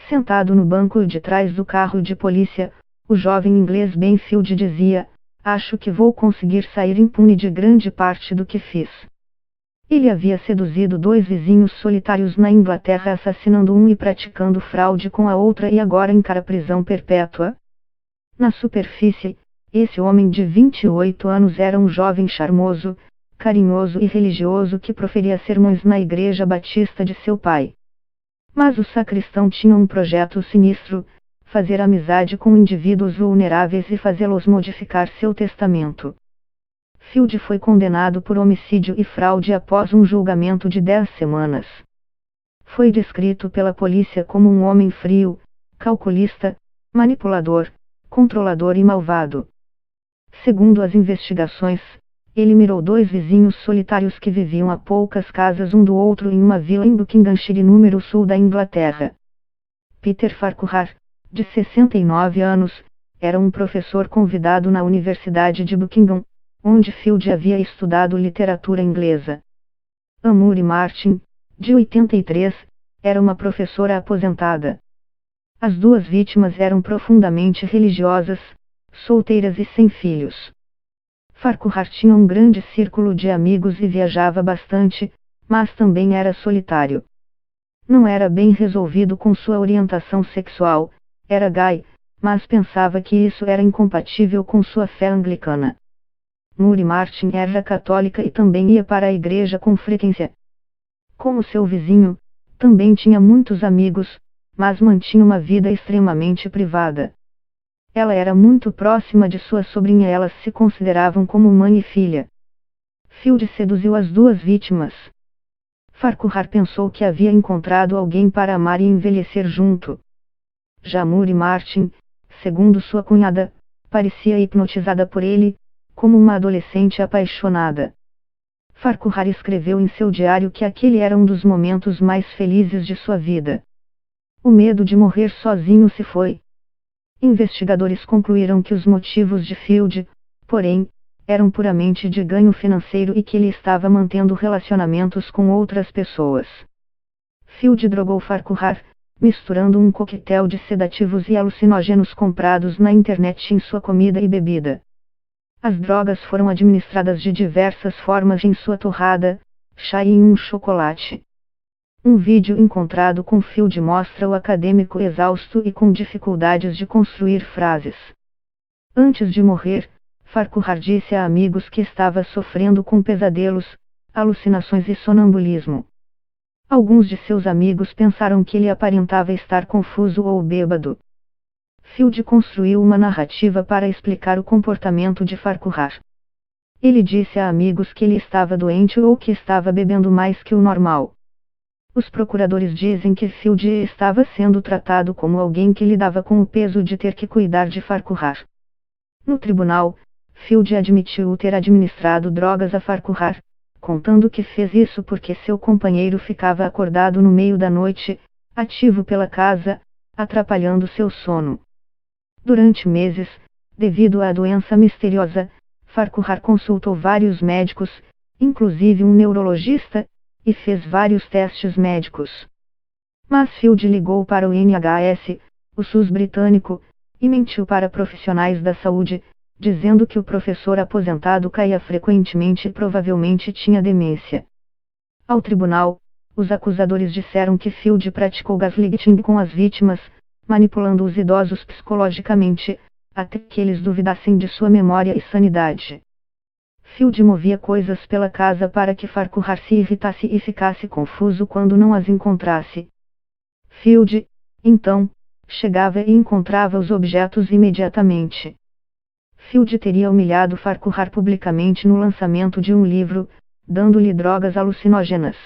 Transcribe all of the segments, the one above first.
Sentado no banco de trás do carro de polícia, o jovem inglês Benfield dizia: "Acho que vou conseguir sair impune de grande parte do que fiz." Ele havia seduzido 2 vizinhos solitários na Inglaterra, assassinando um e praticando fraude com a outra, e agora encara prisão perpétua. Na superfície, esse homem de 28 anos era um jovem charmoso, carinhoso e religioso que proferia sermões na igreja batista de seu pai. Mas o sacristão tinha um projeto sinistro: fazer amizade com indivíduos vulneráveis e fazê-los modificar seu testamento. Field foi condenado por homicídio e fraude após um julgamento de 10 semanas. Foi descrito pela polícia como um homem frio, calculista, manipulador, controlador e malvado. Segundo as investigações, ele mirou 2 vizinhos solitários que viviam a poucas casas um do outro em uma vila em Buckinghamshire, número sul da Inglaterra. Peter Farquhar, de 69 anos, era um professor convidado na Universidade de Buckingham, onde Field havia estudado literatura inglesa. Amory Martin, de 83, era uma professora aposentada. As 2 vítimas eram profundamente religiosas, solteiras e sem filhos. Farquhar tinha um grande círculo de amigos e viajava bastante, mas também era solitário. Não era bem resolvido com sua orientação sexual, era gay, mas pensava que isso era incompatível com sua fé anglicana. Amory Martin era católica e também ia para a igreja com frequência. Como seu vizinho, também tinha muitos amigos, mas mantinha uma vida extremamente privada. Ela era muito próxima de sua sobrinha, elas se consideravam como mãe e filha. Field seduziu as 2 vítimas. Farquhar pensou que havia encontrado alguém para amar e envelhecer junto. Já Amory Martin, segundo sua cunhada, parecia hipnotizada por ele, como uma adolescente apaixonada. Farquhar escreveu em seu diário que aquele era um dos momentos mais felizes de sua vida. O medo de morrer sozinho se foi. Investigadores concluíram que os motivos de Field, porém, eram puramente de ganho financeiro e que ele estava mantendo relacionamentos com outras pessoas. Field drogou Farquhar, misturando um coquetel de sedativos e alucinógenos comprados na internet em sua comida e bebida. As drogas foram administradas de diversas formas em sua torrada, chá e em um chocolate. Um vídeo encontrado com Field mostra o acadêmico exausto e com dificuldades de construir frases. Antes de morrer, Farquhar disse a amigos que estava sofrendo com pesadelos, alucinações e sonambulismo. Alguns de seus amigos pensaram que ele aparentava estar confuso ou bêbado. Field construiu uma narrativa para explicar o comportamento de Farquhar. Ele disse a amigos que ele estava doente ou que estava bebendo mais que o normal. Os procuradores dizem que Field estava sendo tratado como alguém que lidava com o peso de ter que cuidar de Farquhar. No tribunal, Field admitiu ter administrado drogas a Farquhar, contando que fez isso porque seu companheiro ficava acordado no meio da noite, ativo pela casa, atrapalhando seu sono. Durante meses, devido à doença misteriosa, Farquhar consultou vários médicos, inclusive um neurologista, e fez vários testes médicos. Mas Field ligou para o NHS, o SUS britânico, e mentiu para profissionais da saúde, dizendo que o professor aposentado caía frequentemente e provavelmente tinha demência. Ao tribunal, os acusadores disseram que Field praticou gaslighting com as vítimas, manipulando os idosos psicologicamente, até que eles duvidassem de sua memória e sanidade. Field movia coisas pela casa para que Farquhar se irritasse e ficasse confuso quando não as encontrasse. Field, então, chegava e encontrava os objetos imediatamente. Field teria humilhado Farquhar publicamente no lançamento de um livro, dando-lhe drogas alucinógenas.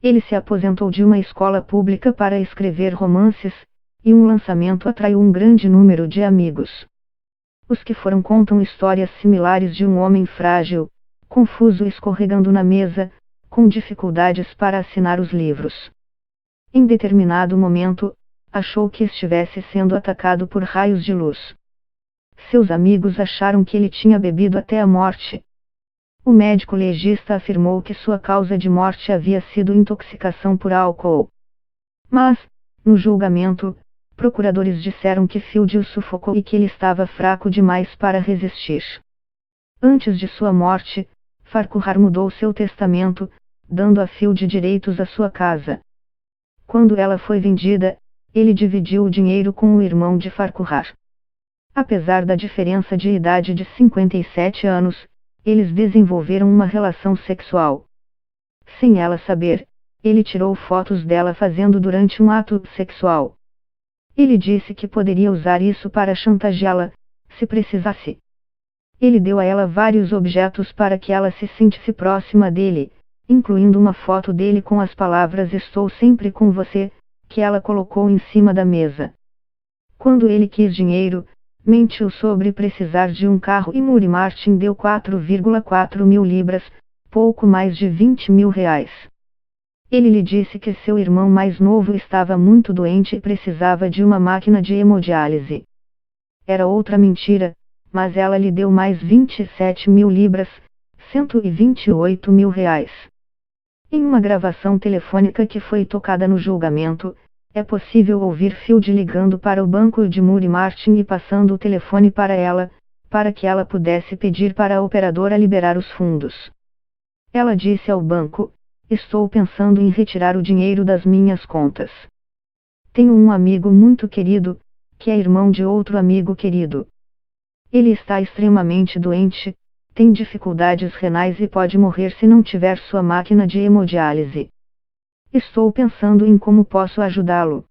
Ele se aposentou de uma escola pública para escrever romances, e um lançamento atraiu um grande número de amigos. Os que foram contam histórias similares de um homem frágil, confuso e escorregando na mesa, com dificuldades para assinar os livros. Em determinado momento, achou que estivesse sendo atacado por raios de luz. Seus amigos acharam que ele tinha bebido até a morte. O médico legista afirmou que sua causa de morte havia sido intoxicação por álcool. Mas, No julgamento, procuradores disseram que Field o sufocou e que ele estava fraco demais para resistir. Antes de sua morte, Farquhar mudou seu testamento, dando a Field direitos à sua casa. Quando ela foi vendida, ele dividiu o dinheiro com o irmão de Farquhar. Apesar da diferença de idade de 57 anos, eles desenvolveram uma relação sexual. Sem ela saber, ele tirou fotos dela fazendo durante um ato sexual. Ele disse que poderia usar isso para chantageá-la, se precisasse. Ele deu a ela vários objetos para que ela se sentisse próxima dele, incluindo uma foto dele com as palavras "Estou sempre com você", que ela colocou em cima da mesa. Quando ele quis dinheiro, mentiu sobre precisar de um carro e Murray Martin deu 4,4 mil libras, pouco mais de 20 mil reais. Ele lhe disse que seu irmão mais novo estava muito doente e precisava de uma máquina de hemodiálise. Era outra mentira, mas ela lhe deu mais 27 mil libras, 128 mil reais. Em uma gravação telefônica que foi tocada no julgamento, é possível ouvir Field ligando para o banco de Murray Martin e passando o telefone para ela, para que ela pudesse pedir para a operadora liberar os fundos. Ela disse ao banco: "Estou pensando em retirar o dinheiro das minhas contas. Tenho um amigo muito querido, que é irmão de outro amigo querido. Ele está extremamente doente, tem dificuldades renais e pode morrer se não tiver sua máquina de hemodiálise. Estou pensando em como posso ajudá-lo."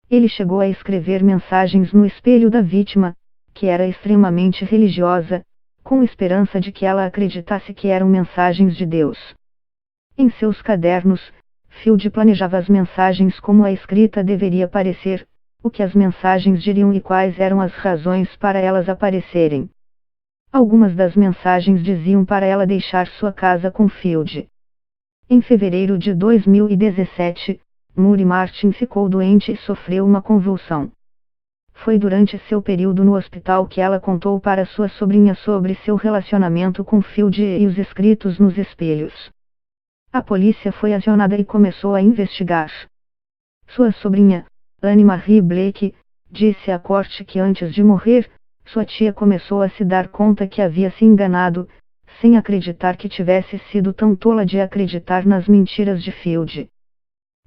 Ele chegou a escrever mensagens no espelho da vítima, que era extremamente religiosa, com esperança de que ela acreditasse que eram mensagens de Deus. Em seus cadernos, Field planejava as mensagens como a escrita deveria parecer, o que as mensagens diriam e quais eram as razões para elas aparecerem. Algumas das mensagens diziam para ela deixar sua casa com Field. Em fevereiro de 2017, Murray Martin ficou doente e sofreu uma convulsão. Foi durante seu período no hospital que ela contou para sua sobrinha sobre seu relacionamento com Field e os escritos nos espelhos. A polícia foi acionada e começou a investigar. Sua sobrinha, Anne Marie Blake, disse à corte que antes de morrer, sua tia começou a se dar conta que havia se enganado, sem acreditar que tivesse sido tão tola de acreditar nas mentiras de Field.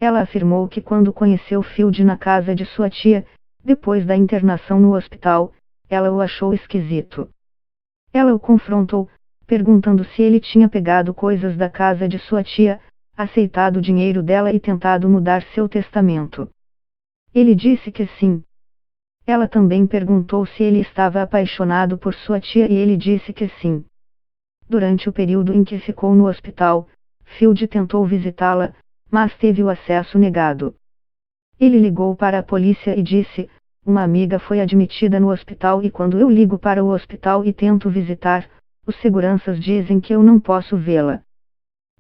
Ela afirmou que quando conheceu Field na casa de sua tia, depois da internação no hospital, ela o achou esquisito. Ela o confrontou, perguntando se ele tinha pegado coisas da casa de sua tia, aceitado o dinheiro dela e tentado mudar seu testamento. Ele disse que sim. Ela também perguntou se ele estava apaixonado por sua tia e ele disse que sim. Durante o período em que ficou no hospital, Field tentou visitá-la, mas teve o acesso negado. Ele ligou para a polícia e disse: "Uma amiga foi admitida no hospital e quando eu ligo para o hospital e tento visitar, os seguranças dizem que eu não posso vê-la.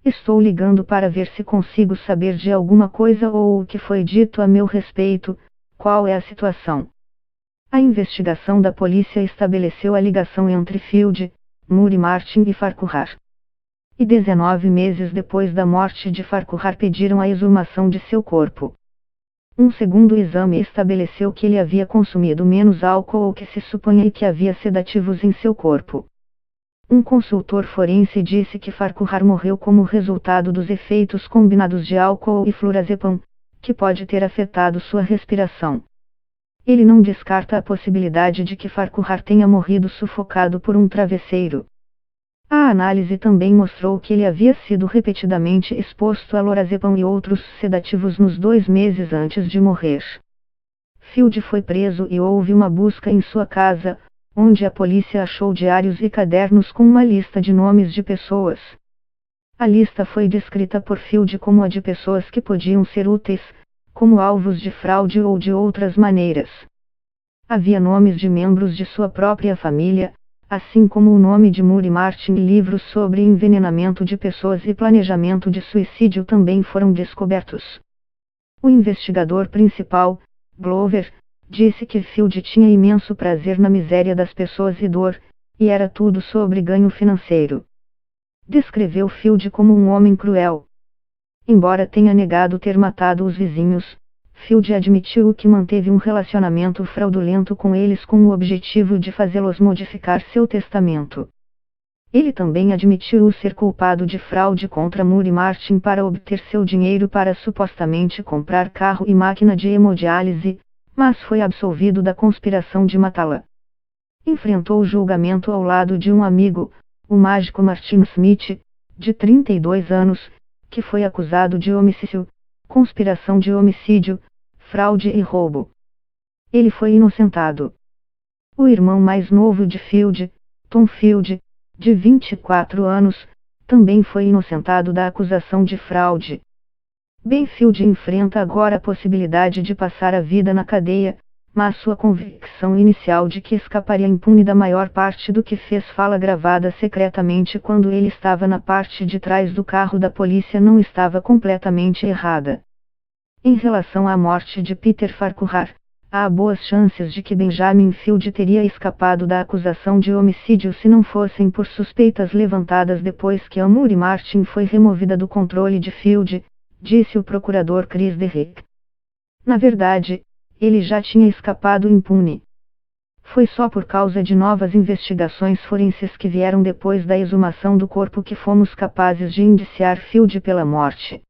Estou ligando para ver se consigo saber de alguma coisa ou o que foi dito a meu respeito, qual é a situação." A investigação da polícia estabeleceu a ligação entre Field, Murray Martin e Farquhar. E 19 meses depois da morte de Farquhar pediram a exumação de seu corpo. Um segundo exame estabeleceu que ele havia consumido menos álcool que se supunha e que havia sedativos em seu corpo. Um consultor forense disse que Farquhar morreu como resultado dos efeitos combinados de álcool e flurazepam, que pode ter afetado sua respiração. Ele não descarta a possibilidade de que Farquhar tenha morrido sufocado por um travesseiro. A análise também mostrou que ele havia sido repetidamente exposto a lorazepam e outros sedativos nos 2 meses antes de morrer. Field foi preso e houve uma busca em sua casa, onde a polícia achou diários e cadernos com uma lista de nomes de pessoas. A lista foi descrita por Field como a de pessoas que podiam ser úteis, como alvos de fraude ou de outras maneiras. Havia nomes de membros de sua própria família, assim como o nome de Murray Martin e livros sobre envenenamento de pessoas e planejamento de suicídio também foram descobertos. O investigador principal, Glover, disse que Field tinha imenso prazer na miséria das pessoas e dor, e era tudo sobre ganho financeiro. Descreveu Field como um homem cruel. Embora tenha negado ter matado os vizinhos, Field admitiu que manteve um relacionamento fraudulento com eles com o objetivo de fazê-los modificar seu testamento. Ele também admitiu ser culpado de fraude contra Moore e Martin para obter seu dinheiro para supostamente comprar carro e máquina de hemodiálise, mas foi absolvido da conspiração de matá-la. Enfrentou julgamento ao lado de um amigo, o mágico Martin Smith, de 32 anos, que foi acusado de homicídio, conspiração de homicídio, fraude e roubo. Ele foi inocentado. O irmão mais novo de Field, Tom Field, de 24 anos, também foi inocentado da acusação de fraude. Ben Field enfrenta agora a possibilidade de passar a vida na cadeia, mas sua convicção inicial de que escaparia impune da maior parte do que fez fala gravada secretamente quando ele estava na parte de trás do carro da polícia não estava completamente errada. Em relação à morte de Peter Farquhar, há boas chances de que Benjamin Field teria escapado da acusação de homicídio se não fossem por suspeitas levantadas depois que a Moore Martin foi removida do controle de Field, disse o procurador Chris Derrick. Na verdade, ele já tinha escapado impune. Foi só por causa de novas investigações forenses que vieram depois da exumação do corpo que fomos capazes de indiciar Field pela morte.